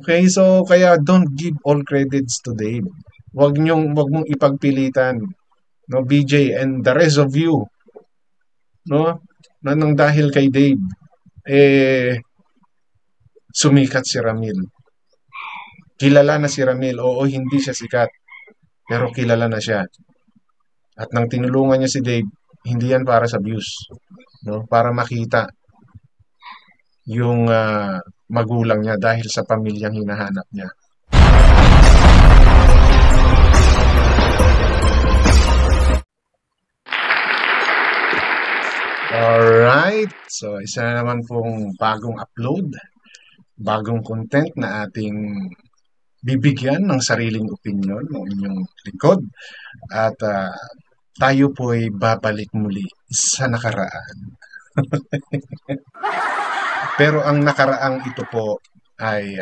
Okay, so kaya don't give all credits to Dave. Wag mong ipagpilitan, no, BJ and the rest of you, no, na nang dahil kay Dave, eh, sumikat si Ramil. Kilala na si Ramil. Oo, hindi siya sikat, pero kilala na siya. At nang tinulungan niya si Dave, hindi yan para sa views, no? Para makita yung magulang niya dahil sa pamilyang hinahanap niya. Alright, so isa na naman pong bagong upload, bagong content na ating bibigyan ng sariling opinyon ng inyong lingkod. At tayo po'y babalik muli sa nakaraan. Pero ang nakaraang ito po ay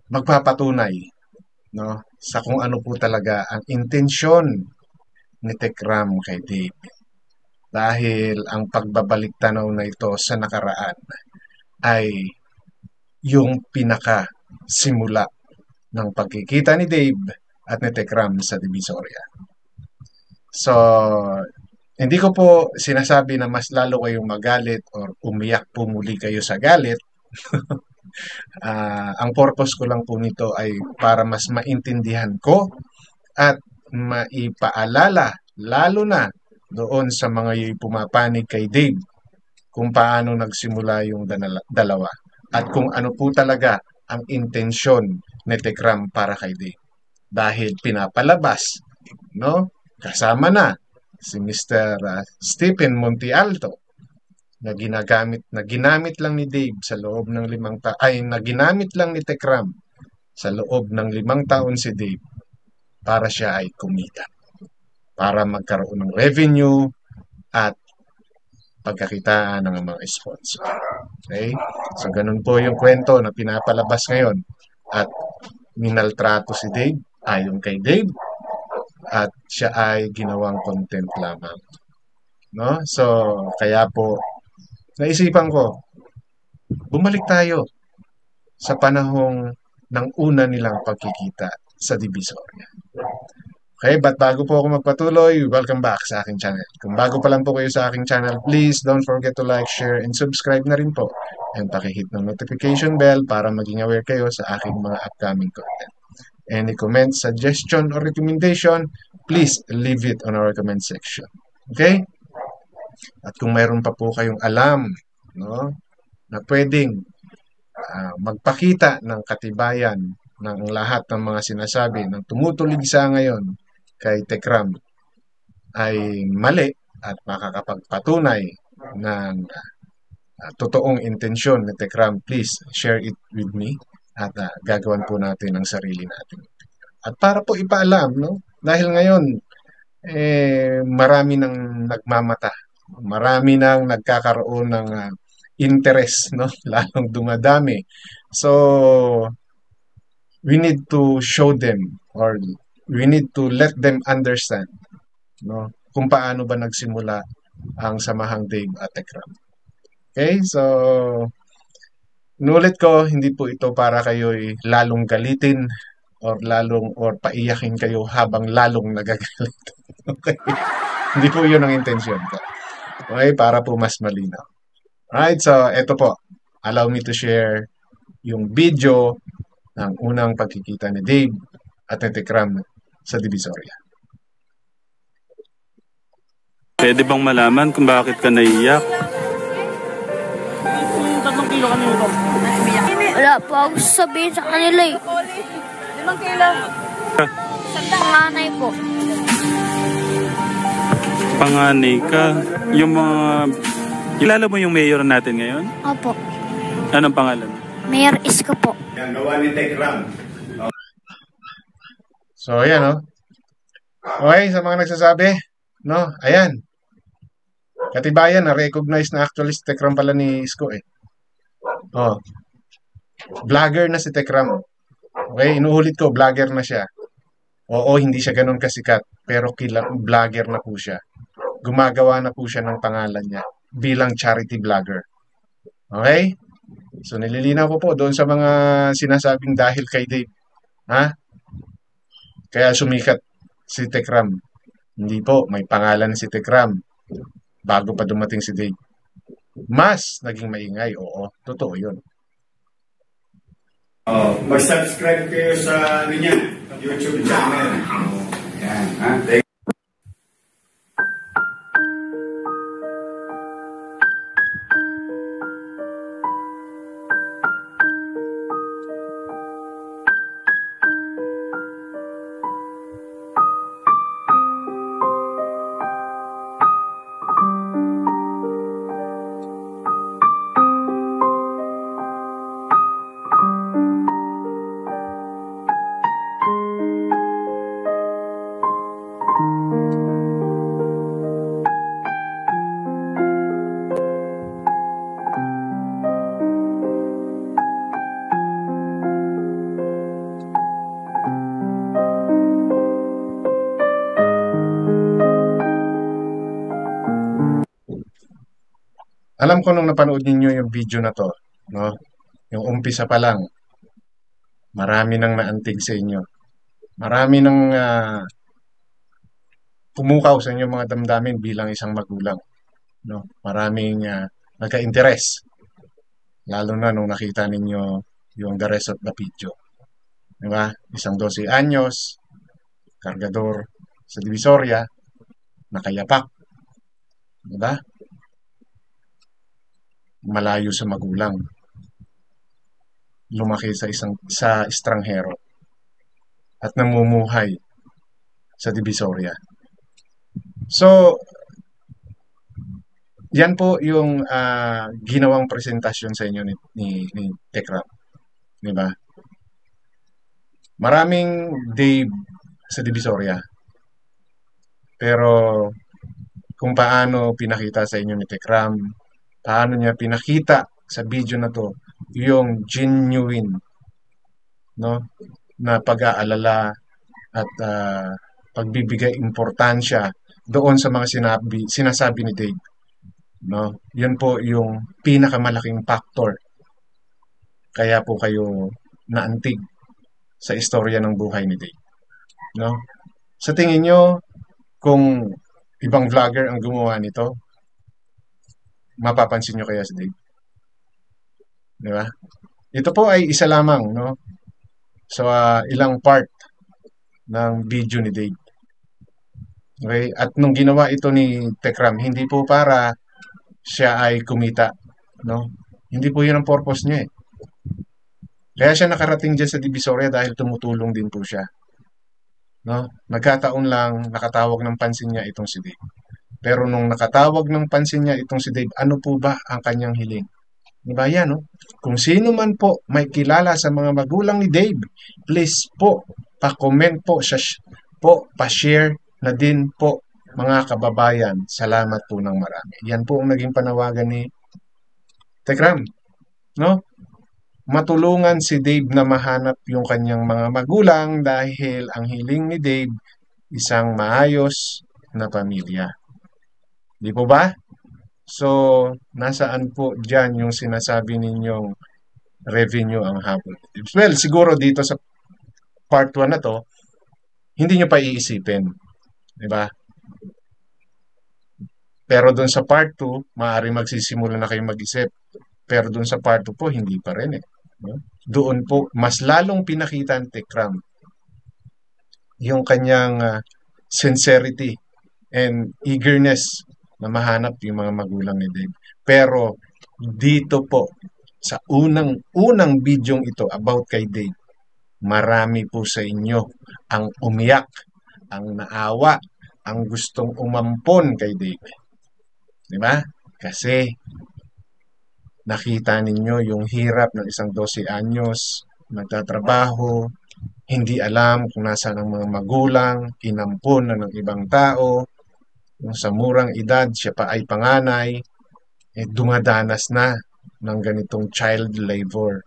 magpapatunay, no, sa kung ano po talaga ang intensyon ni Tekram kay Dave. Dahil ang pagbabalik tanaw na ito sa nakaraan ay yung pinaka simula ng pagkikita ni Dave at ni Tekram sa Divisoria. So, hindi ko po sinasabi na mas lalo kayong magalit or umiyak po muli kayo sa galit. Ang purpose ko lang po nito ay para mas maintindihan ko at maipaalala, lalo na doon sa mga pumapanig kay Dave, kung paano nagsimula yung dalawa at kung ano po talaga ang intensyon ni Tekram para kay Dave. Dahil pinapalabas, no? Kasama na si Mr. Stephen Montialto na ginamit lang ni Dave sa loob ng na ginamit lang ni Tekram sa loob ng 5 taon si Dave para siya ay kumita, para magkaroon ng revenue at pagkakitaan ng mga sponsor. Okay? So, ganun po yung kwento na pinapalabas ngayon. At minaltrato si Dave, ayon kay Dave, at siya ay ginawang content lamang. No? So, kaya po, naisipan ko, bumalik tayo sa panahong ng una nilang pagkikita sa Divisoria. Okay, but bago po ako magpatuloy, welcome back sa aking channel. Kung bago pa lang po kayo sa aking channel, please don't forget to like, share, and subscribe na rin po. And pakihit ng notification bell para maging aware kayo sa aking mga upcoming content. Any comment, suggestion, or recommendation, please leave it on our comment section. Okay? At kung mayroon pa po kayong alam, no, na pwedeng magpakita ng katibayan ng lahat ng mga sinasabi ng tumutulig sa ngayon kay Tekram ay mali at makakapagpatunay ng totoong intensyon ni Tekram, please share it with me at gagawan po natin ang sarili natin. At para po ipaalam, no? Dahil ngayon, marami nang nagmamata, marami nang nagkakaroon ng interest, no? Lalong dumadami. So, we need to show them or we need to let them understand, no, kung paano ba nagsimula ang samahang Dave at Tekram. Okay, so nulit ko, hindi po ito para kayo'y lalong galitin or paiyakin kayo habang lalong nagagalit. Okay? Hindi po yun ang intensyon ko. Okay, para po mas malinaw. Alright, so eto po. Allow me to share yung video ng unang pagkikita ni Dave at ni Tekram sa Divisoria. Pwede bang malaman kung bakit ka naiyak? 3 kilo kami nito. Wala po ako sabihin sa kanila eh. 5 kilo. Panganay po. Panganay ka. Yung mga... Kilala mo yung mayor natin ngayon? Opo. Anong pangalan? Mayor Isko po. Yan, gawa ni Tekram. So, ayan, no? Okay, sa mga nagsasabi, no? Ayan. Katibayan, na-recognize na actually si Tekram pala ni Isko, eh. Oh. Vlogger na si Tekram. Okay, inuulit ko, vlogger na siya. Oo, hindi siya ganun kasikat, pero vlogger na po siya. Gumagawa na po siya ng pangalan niya bilang charity vlogger. Okay? So nililinaw ko po doon sa mga sinasabing dahil kay Dave. Ha? Kaya sumikat si Tekram. Hindi po, may pangalan si Tekram bago pa dumating si Dave. Mas naging maingay, oo. Totoo yun. Mag-subscribe kayo sa YouTube channel. Yan, ha? Alam ko nung napanood ninyo yung video na to, no? Yung umpisa pa lang, marami nang naantig sa inyo. Marami nang pumukaw sa inyong mga damdamin bilang isang magulang, no? Maraming nagka-interes, lalo na nung nakita ninyo yung the rest of the video. Di ba? Isang 12 anyos, kargador sa Divisoria, nakayapak. Di ba? Malayo sa magulang. Lumaki sa estranghero at namumuhay sa Divisoria. So, yan po yung ginawang presentasyon sa inyo ni Tekram. Di ba? Maraming Dave sa Divisoria. Pero kung paano pinakita sa inyo ni Tekram, paano niya pinakita sa video na to yung genuine, no, na pag-aalala at pagbibigay importansya doon sa mga sinasabi ni Dave, no? Yun po yung pinakamalaking factor kaya po kayo naantig sa istorya ng buhay ni Dave, no? Sa tingin nyo, kung ibang vlogger ang gumawa nito, mapapansin nyo kaya si Dave? Di ba? Ito po ay isa lamang, no? So, ilang part ng video ni Dave. Okay? At nung ginawa ito ni Tekram, hindi po para siya ay kumita, no? Hindi po yun ang purpose niya, eh. Kaya siya nakarating dyan sa Divisoria dahil tumutulong din po siya, no? Nagkataon lang, nakatawag ng pansin niya itong si Dave. Pero nung nakatawag ng pansin niya itong si Dave, ano po ba ang kanyang hiling? Diba yan, no? Kung sino man po may kilala sa mga magulang ni Dave, please po, pa-comment po, pa-share na din po, mga kababayan. Salamat po ng marami. Yan po ang naging panawagan ni Tekram, no? Matulungan si Dave na mahanap yung kanyang mga magulang dahil ang hiling ni Dave, isang maayos na pamilya. Di po ba? So, nasaan po dyan yung sinasabi ninyong revenue ang habol? Well, siguro dito sa part 1 na to, hindi nyo pa iisipin. Diba? Pero dun sa part 2, maaari magsisimula na kayo mag-isip. Pero dun sa part 2 po, hindi pa rin, eh. Doon po, mas lalong pinakita ni Tekram yung kanyang sincerity and eagerness na mahanap yung mga magulang ni Dave. Pero dito po, sa unang bidyong ito about kay Dave, marami po sa inyo ang umiyak, ang naawa, ang gustong umampon kay Dave. Di ba? Kasi nakita ninyo yung hirap ng isang 12 anyos, nagtatrabaho, hindi alam kung nasaan ang mga magulang, inampon na ng ibang tao, sa murang edad, siya pa ay panganay, dumadanas na ng ganitong child labor.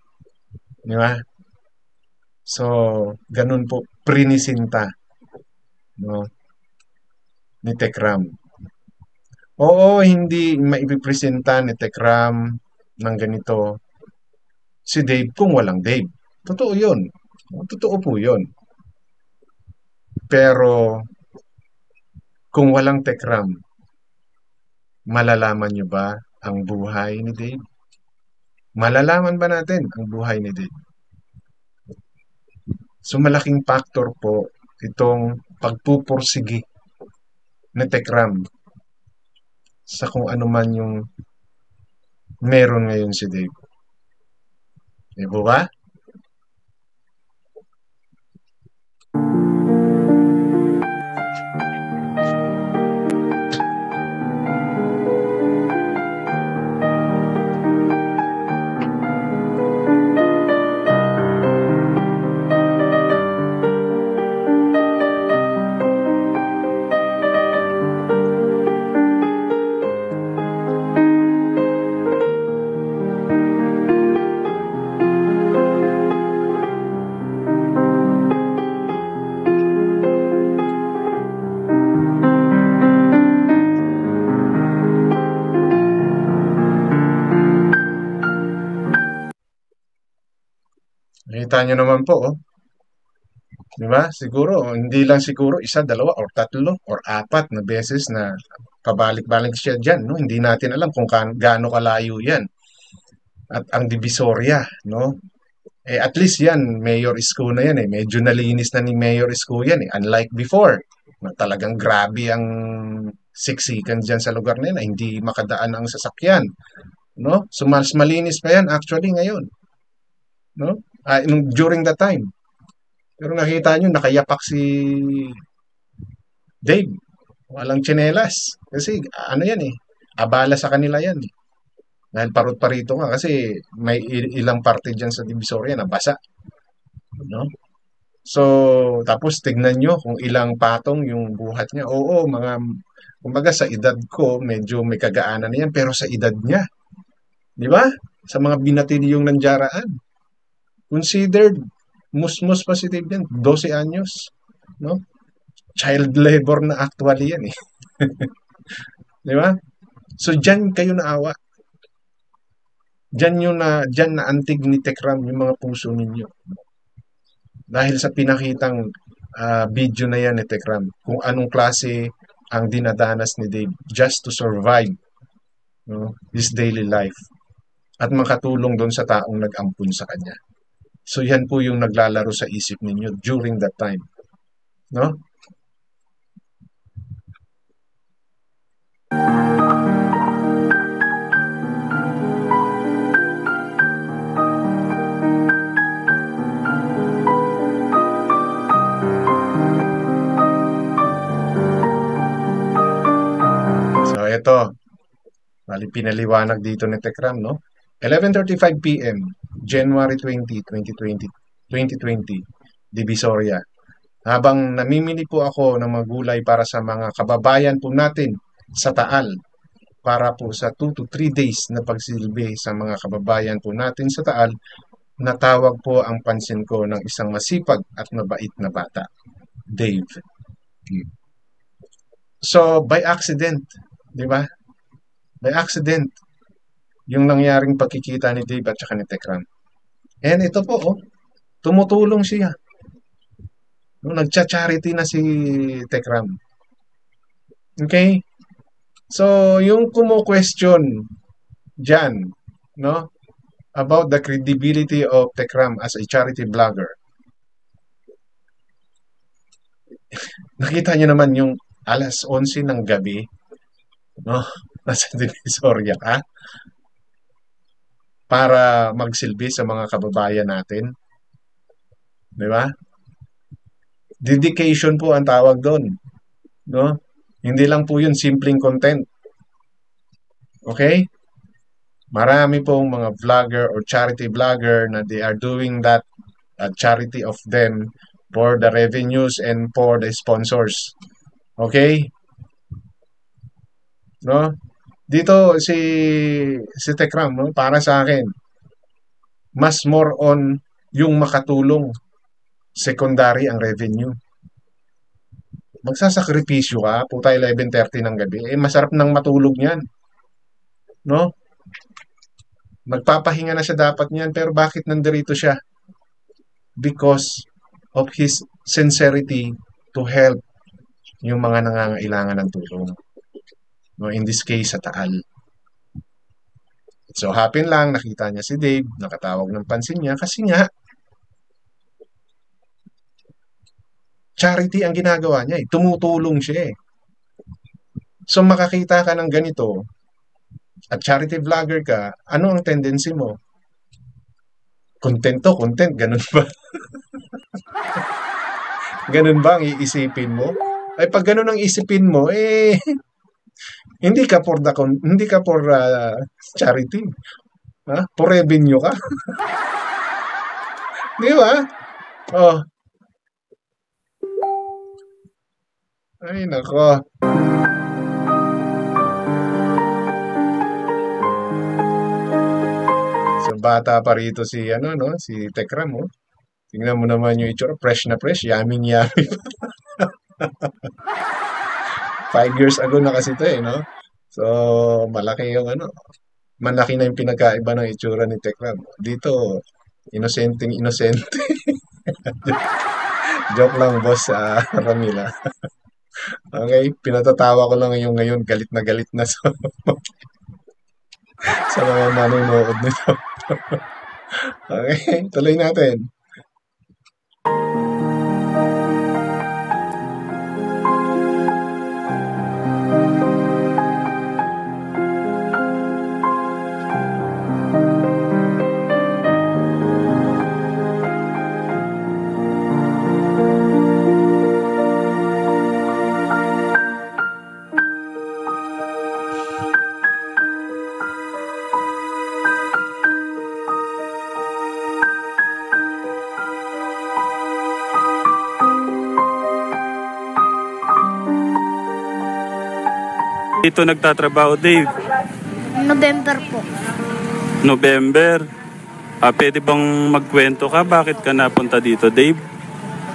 Di ba? So, ganun po, prinisinta, no, ni Tekram. Oo, hindi maipipresenta ni Tekram ng ganito si Dave kung walang Dave. Totoo yun. Totoo po yun. Pero kung walang Tekram, malalaman nyo ba ang buhay ni Dave? Malalaman ba natin ang buhay ni Dave? So malaking factor po itong pagpupursigi ni Tekram sa kung ano man yung meron ngayon si Dave. Di ba? Nakita nyo naman po, oh. Di ba? Siguro, hindi lang siguro isa, dalawa, or tatlo, or apat na beses na pabalik-balik siya dyan, no? Hindi natin alam kung gaano kalayo yan. At ang Divisoria, no? Eh, at least yan, Mayor Isko na yan, eh. Medyo nalinis na ni Mayor Isko yan, eh. Unlike before, na talagang grabe ang siksikan dyan sa lugar na yan, na hindi makadaan ang sasakyan, no? So, mas malinis pa yan actually ngayon, no? During that time. Pero nakita nyo, nakayapak si Dave. Walang tsinelas. Kasi ano yan eh, abala sa kanila yan eh. Dahil parot-parito nga kasi may ilang parte dyan sa Divisoria na basa. No? So, tapos tignan nyo kung ilang patong yung buhat niya. Oo, kumbaga sa edad ko, medyo may kagaanan na yan. Pero sa edad niya, di ba? Sa mga binatilyong nandyaraan. Considered musmos pa si Dave yan, 12 anyos, no? Child labor na actually yan eh. Di ba? So diyan kayo naawa. Diyan na antig ni Tekram yung mga puso ninyo. Dahil sa pinakitang video na yan ni Tekram, kung anong klase ang dinadanas ni Dave just to survive, no, his daily life at makatulong doon sa taong nag-ampun sa kanya. So yan po yung naglalaro sa isip ninyo during that time. No? So ito, bali pinaliwanag dito ni Tekram, no? 11:35 p.m. January 20, 2020, Divisoria. Habang namimili po ako ng mga gulay para sa mga kababayan po natin sa Taal, para po sa 2 to 3 days na pagsilbi sa mga kababayan po natin sa Taal, natawag po ang pansin ko ng isang masipag at mabait na bata, Dave. So, by accident, di ba? By accident, yung nangyaring pagkikita ni Dave at saka ni Tekram. And ito po, oh, tumutulong siya. No, nagcha-charity na si Tekram. Okay? So, yung kumo-question dyan, no, about the credibility of Tekram as a charity blogger. Nakita niyo naman yung alas 11 ng gabi, no, nasa Divisoria ka, para magsilbi sa mga kababayan natin. Di ba? Dedication po ang tawag doon. No? Hindi lang po yun simpleng content. Okay? Marami pong mga vlogger or charity blogger na they are doing that charity of them for the revenues and for the sponsors. Okay? No? Dito si Tekram, no, para sa akin, mas more on yung makatulong, secondary ang revenue. Magsasakripisyo ka, puta 11:30 ng gabi, eh masarap nang matulog niyan. No? Magpapahinga na siya dapat niyan, pero bakit nandirito siya? Because of his sincerity to help yung mga nangangailangan ng tulong. No, in this case, sa Taal. So, happen lang, nakita niya si Dave, nakatawag ng pansin niya, kasi nga, charity ang ginagawa niya eh. Tumutulong siya eh. So, makakita ka ng ganito, at charity vlogger ka, ano ang tendency mo? Content to, content, ganun ba? Ganun ba ang iisipin mo? Ay, pag ganun ang isipin mo, eh, hindi ka for charity. Ha? For revenue ka. Di ba? Oh. Ay, nako. So, bata pa rito si, si Tekram, oh. Tingnan mo naman yung itsura. Fresh na fresh. Yummy. 5 years ago na kasi ito eh, no? So, malaki yung malaki na yung pinagkaiba ng itsura ni Tekram. Dito, inosenteng inosente. Joke lang, boss, Ramila. Okay, pinatatawa ko lang yung ngayon, galit na sa, sa mga manonood nito. Okay, tuloy natin. Dito nagtatrabaho, Dave? November po. November. Pwede bang magkwento ka? Bakit ka napunta dito, Dave?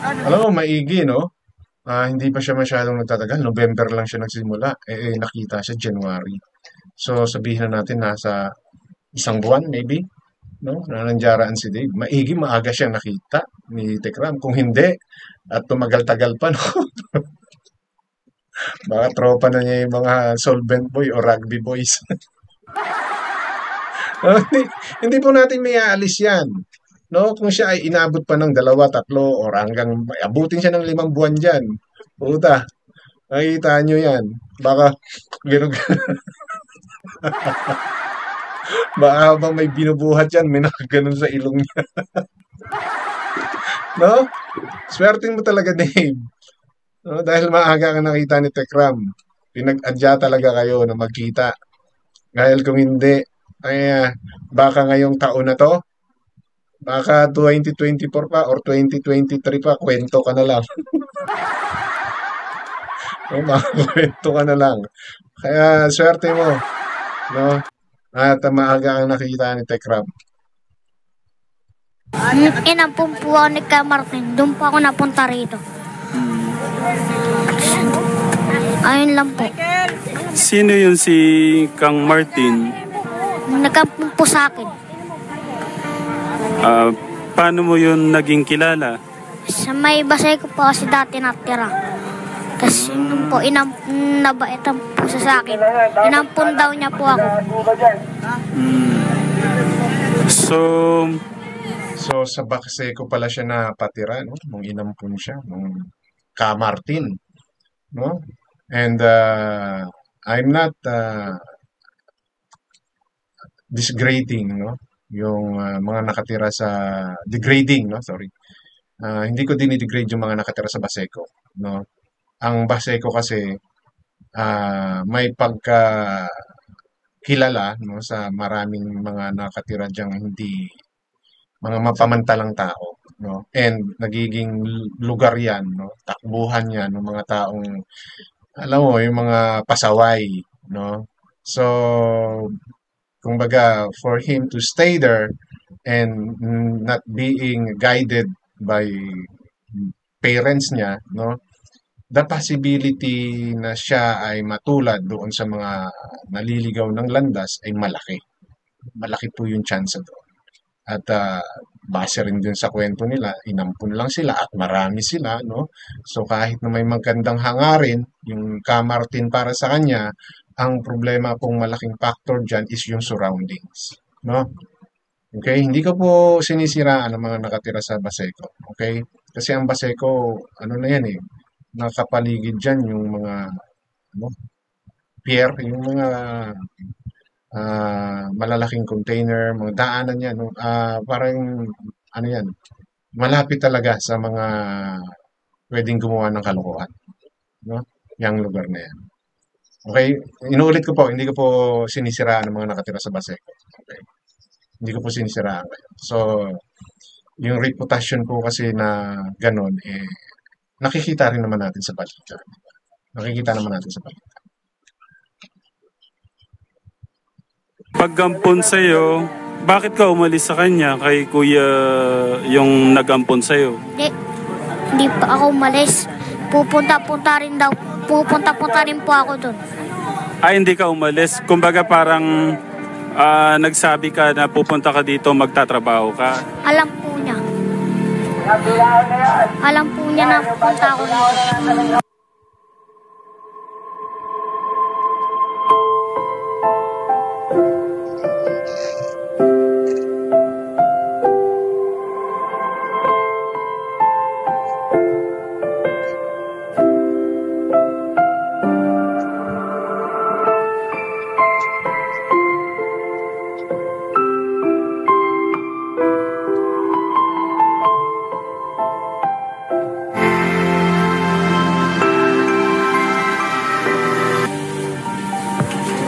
Alam mo, maigi, no? Hindi pa siya masyadong nagtatagal. November lang siya nagsimula. Nakita siya January. So, sabihin na natin nasa isang buwan, maybe, no? Na nandiyaraan si Dave. Maigi, maaga siyang nakita ni Tekram. Kung hindi, at tumagal-tagal pa, no? Baka tropa na niya yung mga solvent boy o rugby boys. hindi po natin may aalis yan. No? Kung siya ay inabot pa ng 2, 3, or hanggang abutin siya ng 5 buwan dyan. Puta, nakikita nyo yan. Baka, baka habang may binubuhat yan, may nakaganon sa ilong niya. No? Swerting mo talaga, Dave. No, dahil maaga ka nakita ni Tekram, pinag-adya talaga kayo na magkita. Dahil kung hindi, ay baka ngayong taon na to, baka 2024 pa or 2023 pa, kwento ka na lang. No, kwento ka na lang. Kaya swerte mo, no? At maaga kang nakita ni Tekram. Inampun po ako ni Ka Martin. Doon po ako napunta rito. Ayun lang po. Sino yun si Kang Martin? Nagkampun po sa akin. Paano mo yun naging kilala? Sa may basay ko po kasi dati natira. Tapos yun po, nabaitan po siya sa akin. Inampun daw niya po ako. So, sa Bakseco pala siya napatira, no? Nung inampun siya, nung Ka Martin, no? And I'm not disgrading, no? Yung mga nakatira sa degrading, no? Sorry. Hindi ko dinidegrade yung mga nakatira sa Baseco, no? Ang Baseco kasi may pagka kilala, no, sa maraming mga nakatira diyang hindi mga mapamantalang tao, no? And nagiging lugar 'yan, no? Takbuhan 'yan ng mga taong alam mo, yung mga pasaway, no? So, kumbaga, for him to stay there and not being guided by parents niya, no? The possibility na siya ay matulad doon sa mga naliligaw ng landas ay malaki. malaki po yung chance doon. At base rin din sa kwento nila, inampun lang sila at marami sila, no? So kahit na may magandang hangarin, yung Kamartin para sa kanya, ang problema pong malaking factor dyan is yung surroundings, no? Okay, hindi ko po sinisiraan ang mga nakatira sa Baseco, okay? Kasi ang Baseco, ano na yan eh, nakapaligid dyan yung mga, ano, pier, yung mga malalaking container, mga daanan yan, no? Parang, ano yan, malapit talaga sa mga pwedeng gumawa ng kalokohan, no? Yang lugar na yan. Okay, inuulit ko po, hindi ko po sinisiraan ang mga nakatira sa Baseco. Okay, hindi ko po sinisiraan kayo. So, yung reputation po kasi na ganun, eh, nakikita rin naman natin sa balita. Nakikita naman natin sa balita. Paggampon sa'yo, bakit ka umalis sa kanya kay kuya yung nagampon sa'yo? Hindi pa ako umalis. Pupunta-punta rin po ako doon. Ay, hindi ka umalis. Kumbaga parang nagsabi ka na pupunta ka dito, magtatrabaho ka. Alam po niya. Alam po niya na pupunta ako dito.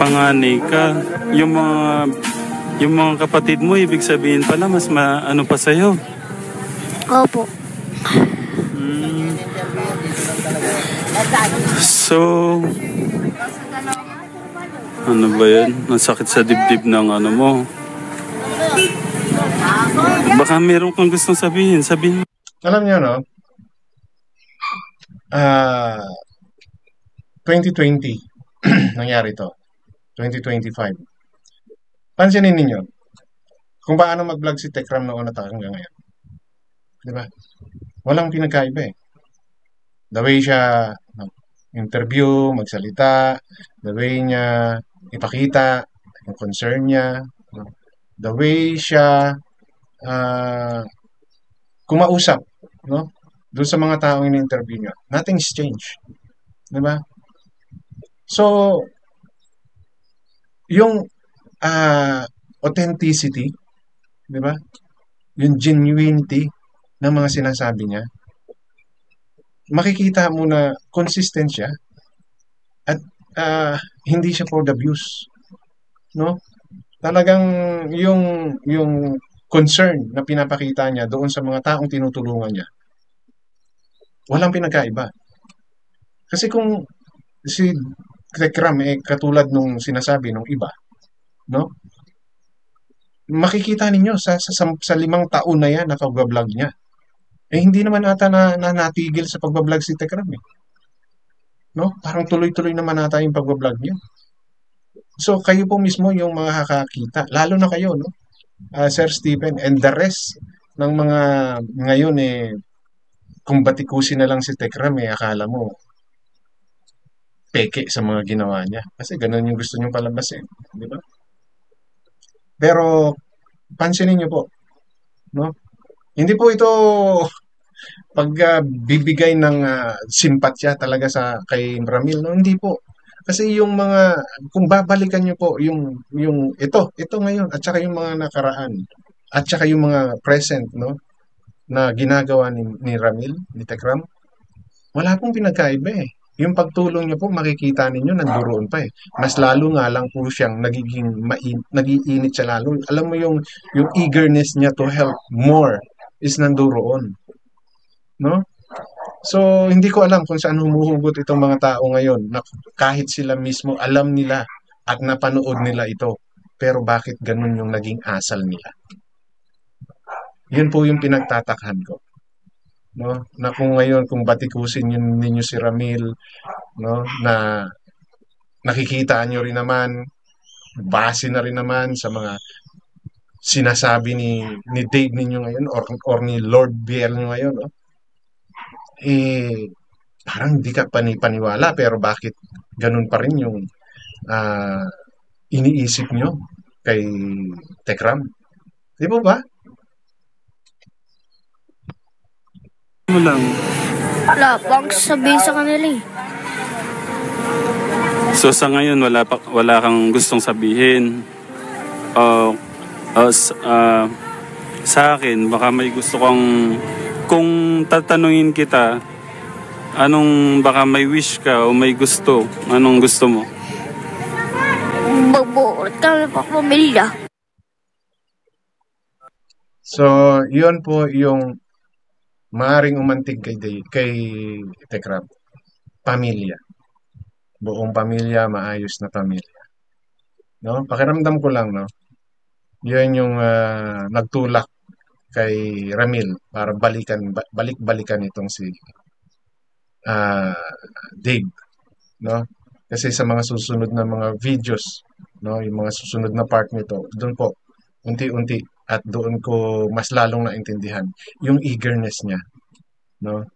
Panganay ka. Yung mga kapatid mo, ibig sabihin pala, mas ano pa sa'yo. Opo. So, ano ba yan? Ang sakit sa dibdib ng ano mo. Baka meron kang gustong sabihin. Sabihin mo. Alam niyo, no? 2020, nangyari to. 2025. Pansinin ninyo, kung paano mag-vlog si Tekram noon at hanggang ngayon. Di ba? Walang pinagkaiba eh. The way siya interview, magsalita, the way niya ipakita yung concern niya, the way siya kumausap, no? Doon sa mga taong in-interview niya. Nothing's changed. Di ba? So, yung authenticity, di ba? Yung genuinity ng mga sinasabi niya, makikita mo na consistent siya at hindi siya for the views, no? Talagang yung concern na pinapakita niya doon sa mga taong tinutulungan niya, walang pinagkaiba. Kasi kung si Tekram katulad nung sinasabi nung iba, no? Makikita ninyo sa 5 taon na yan na pag-vlog niya. Hindi naman ata na natigil sa pag-vlog si Tekram eh. No? Parang tuloy-tuloy naman ata yung pag-vlog niya. So kayo po mismo yung mga kakakita, lalo na kayo, no? Sir Stephen and the rest ng mga ngayon kung batikusin na lang si Tekram akala mo peke sa mga ginawa niya. Kasi ganun yung gusto niyong palabasin. Di ba? Pero, pansinin niyo po, no? Hindi po ito pagbibigay ng simpatya talaga kay Ramil, no? Hindi po. Kasi yung mga, kung babalikan niyo po, yung ito ngayon, at saka yung mga nakaraan, at saka yung mga present, no? Na ginagawa ni Ramil, ni Tekram, wala pong pinagkaiba eh. Yung pagtulong niya po, makikita ninyo, nanduroon pa eh. Mas lalo nga lang po siyang nagiinit siya lalo. Alam mo yung eagerness niya to help more is nanduroon. No? So, hindi ko alam kung saan humuhugot itong mga tao ngayon na kahit sila mismo alam nila at napanood nila ito. Pero bakit ganun yung naging asal nila? Yun po yung pinagtatakhan ko. No, na kung ngayon kung batikusin ninyo si Ramil, no, na nakikita nyo rin naman, base na rin naman sa mga sinasabi ni Dave ninyo ngayon or ni Lord Biel nyo ngayon, no? Eh, parang hindi ka paniwala pero bakit ganun pa rin yung ah, iniisip nyo kay Tekram? Di ba ba? Mo lang. Wala po akong sasabihin sa kanila eh. So sa ngayon wala kang gustong sabihin. Uh, sa akin baka may gusto kang, kung tatanungin kita, baka may wish ka o may gusto, anong gusto mo? Magbuulit kami pa pamilya. So, yun po yung maaring umantig kay Tekram. Pamilya. Buong pamilya, maayos na pamilya. No? Pakiramdam ko lang, no? Yun yung nagtulak kay Ramil para balik-balikan itong si ah, Dave, no? Kasi sa mga susunod na mga videos, no, yung mga susunod na part nito, doon po unti-unti at doon ko mas lalong naintindihan yung eagerness niya, no,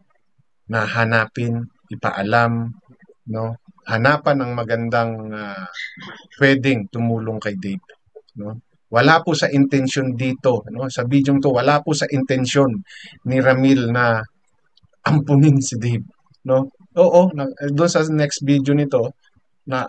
na hanapin, ipaalam, no, hanapan ng magandang pwedeng tumulong kay Dave, no. Wala po sa intensyon dito, no, sa video to, wala po sa intensyon ni Ramil na ampunin si Dave, no. Oo, doon sa next video nito na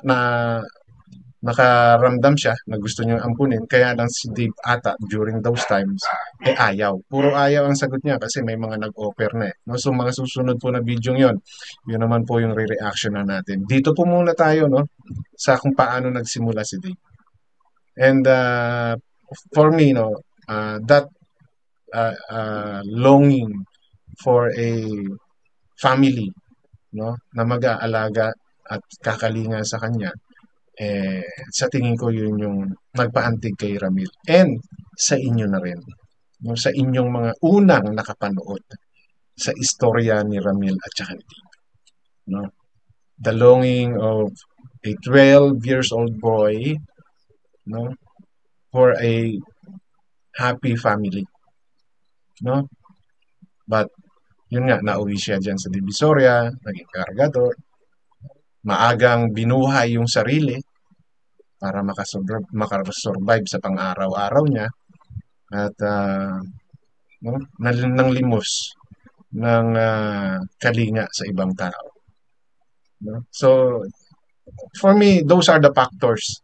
nakaramdam siya na gusto niyang ampunin, kaya lang si Dave ata during those times ayaw. Puro ayaw ang sagot niya kasi may mga nag-offer na eh. No? So mga susunod po na video yun naman po yung re-reaction na natin. Dito po muna tayo, no, sa kung paano nagsimula si Dave. And for me, no, that longing for a family, no, na mag-aalaga at kakalinga sa kanya, sa tingin ko yun yung nagpaantig kay Ramil. And sa inyo na rin, no, sa inyong mga unang nakapanood sa istorya ni Ramil at saka ni Dave, no? The longing of a 12 years old boy, no, for a happy family, no? But yun nga, nauwi siya dyan sa Divisoria, naging kargador, maagang binuhay yung sarili para makasurvive sa pang-araw-araw niya at no, nang limos ng kalinga sa ibang tao. No? So, for me, those are the factors.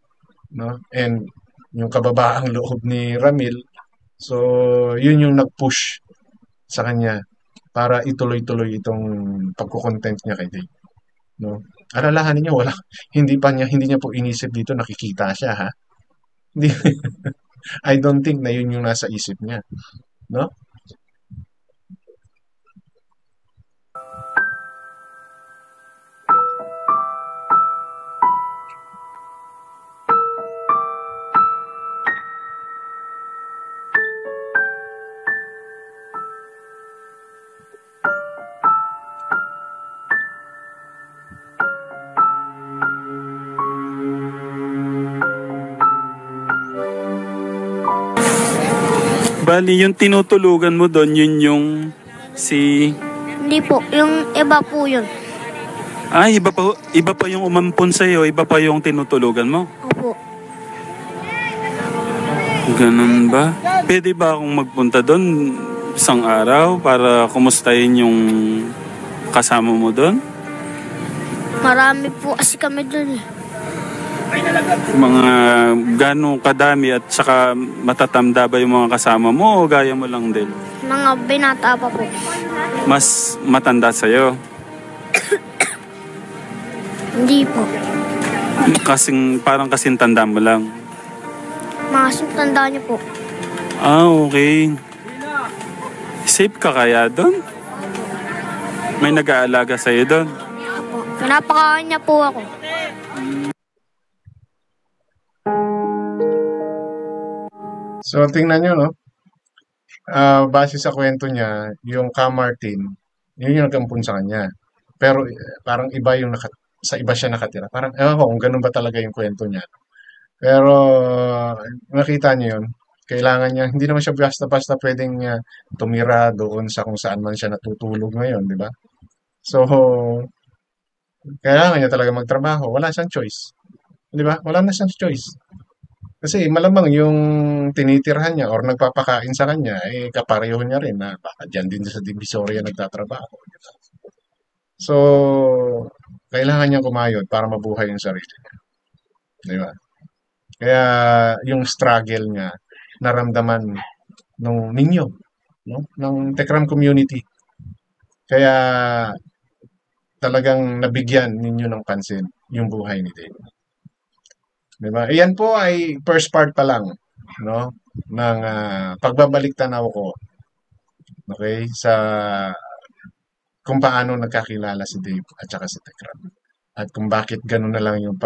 No? And yung kababaang loob ni Ramil, so yun yung nag-push sa kanya para ituloy-tuloy itong pagko-content niya kay Dave. No? Alalahanin niyo, hindi niya po inisip dito, nakikita siya, ha? Hindi, I don't think na yun yung nasa isip niya, no? Bali, yung tinutulugan mo doon, yun yung si... Hindi po, yung iba po yun. Ay, iba pa yung umampon sa'yo, iba pa yung tinutulugan mo. Opo. Ganun ba? Pwede ba akong magpunta doon isang araw para kumustahin yung kasama mo doon? Marami po kasi kami dun eh. Mga ganong kadami at saka matatanda ba yung mga kasama mo o gaya mo lang din? Mga binata pa po. Mas matanda sa'yo? Hindi po. Parang kasing tanda mo lang? Mga tanda niyo po. Ah, okay. Safe ka kaya doon? May nag-aalaga sa'yo doon? Opo. Pinapakain niya po ako. So, tingnan nyo, no? Base sa kwento niya, yung Martin, yun yung nagampun sa kanya. Pero parang iba yung sa iba siya nakatira. Parang, ewan ko kung ganun ba talaga yung kwento niya. Pero nakita niyo yun. Kailangan niya, hindi naman siya basta-basta pwedeng tumira doon sa kung saan man siya natutulog ngayon, di ba? So, kailangan niya talaga magtrabaho. Wala siyang choice. Di ba? Wala na siyang choice. Kasi malamang yung tinitirhan niya or nagpapakain sa kanya, eh kapareho niya rin na baka dyan din sa Divisoria nagtatrabaho. Di ba? So, kailangan niyang kumayod para mabuhay yung sarili niya. Di ba? Kaya yung struggle niya, naramdaman nung ninyo, no? Ng Tekram community. Kaya talagang nabigyan ninyo ng pansin yung buhay ni Dave. Diba? Iyan po ay first part pa lang, no, ng pagbabalik tanaw ko, okay, sa kung paano nagkakilala si Dave at saka si Tekram. At kung bakit gano'n na lang yung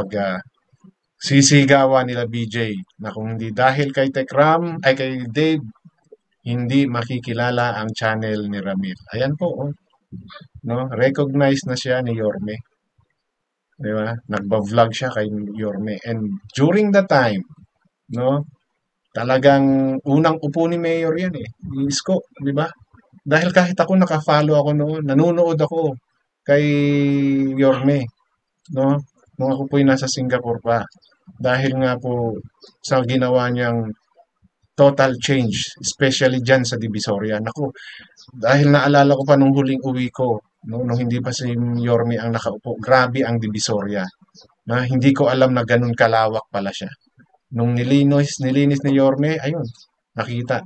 sisigawan nila BJ na kung hindi dahil kay Tekram ay kay Dave, hindi makikilala ang channel ni Ramil. Ayan po, oh. No, recognize na siya ni Yorme. Di ba? Nagba-vlog siya kay Yorme. And during the time, no, talagang unang upo ni Mayor yan eh. Isko, di ba? Dahil kahit ako naka-follow ako noon, nanonood ako kay Yorme, no? Nung ako po'y nasa Singapore pa. Dahil nga po sa ginawa niyang total change, especially dyan sa Divisoria. Naku, dahil naalala ko pa nung huling uwi ko, no, nung hindi pa si Yorme ang nakaupo, grabe ang Divisoria. Na hindi ko alam na ganun kalawak pala siya. Nung nilinis ni Yorme, ayun, nakita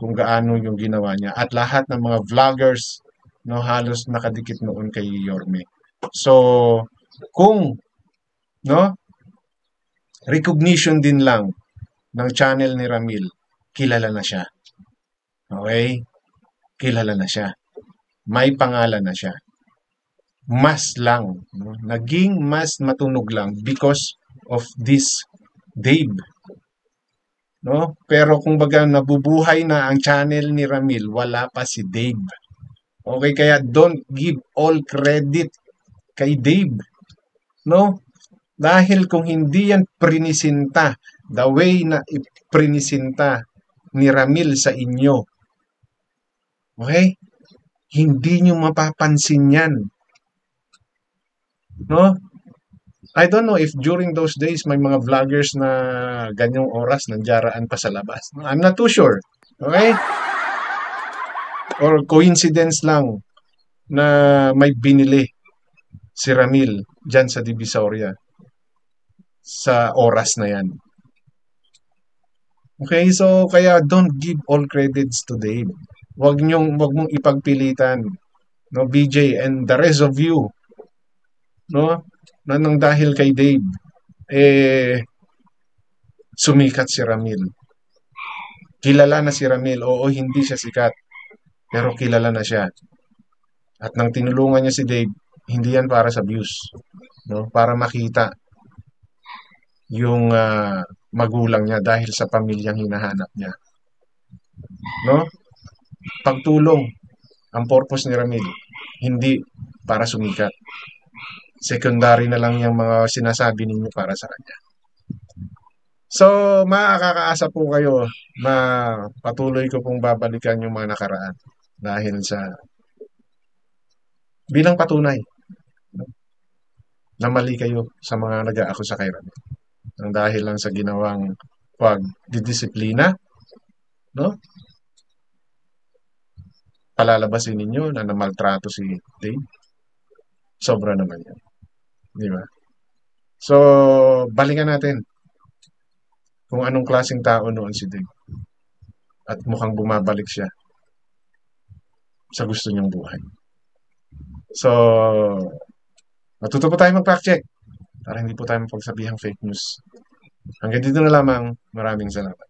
kung gaano yung ginawa niya. At lahat ng mga vloggers, no, halos nakadikit noon kay Yorme. So, kung, no, recognition din lang ng channel ni Ramil, kilala na siya. Okay? Kilala na siya. May pangalan na siya. Mas lang. No? Naging mas matunog lang because of this Dave. No? Pero kung baga nabubuhay na ang channel ni Ramil, wala pa si Dave. Okay? Kaya don't give all credit kay Dave. No? Dahil kung hindi yan prinisinta, the way na prinisinta ni Ramil sa inyo, okay? Hindi nyo mapapansin yan. No? I don't know if during those days may mga vloggers na ganyong oras nandiyaraan pa sa labas. I'm not too sure. Okay? Or coincidence lang na may binili si Ramil dyan sa Divisoria sa oras na yan. Okay, so kaya don't give all credits to Dave. Wag mong ipagpilitan, no, BJ and the rest of you, no, na nang dahil kay Dave sumikat si Ramil. Kilala na si Ramil. Oo, hindi siya sikat, pero kilala na siya. At nang tinulungan niya si Dave, hindi yan para sa views, no, para makita yung magulang niya dahil sa pamilyang hinahanap niya. No? Pagtulong ang purpose ni Ramil, hindi para sumikat. Secondary na lang yung mga sinasabi ninyo para sa kanya. So, makakaasa po kayo na patuloy ko pong babalikan yung mga nakaraan dahil sa bilang patunay na mali kayo sa mga nag-aakusa kay Ramil. Ang dahil lang sa ginawang pagdidisiplina, no? Palalabasin ninyo na namaltrato si Dave. Sobra naman yan. Di ba? So, balikan natin kung anong klaseng tao noon si Dave. At mukhang bumabalik siya sa gusto niyang buhay. So, matuto po tayo mag-fact check para hindi po tayo mapagsabihang fake news. Hanggang dito na lamang. Maraming salamat.